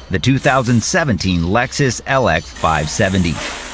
the 2017 Lexus LX570.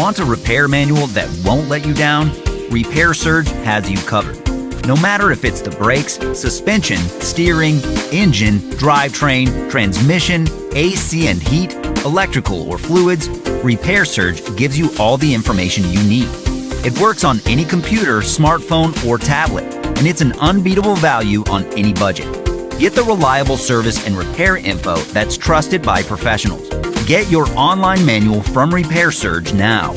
Want a repair manual that won't let you down? Repair Surge has you covered. No matter if it's the brakes, suspension, steering, engine, drivetrain, transmission, AC and heat, electrical or fluids, Repair Surge gives you all the information you need. It works on any computer, smartphone, or tablet, and it's an unbeatable value on any budget. Get the reliable service and repair info that's trusted by professionals. Get your online manual from Repair Surge now.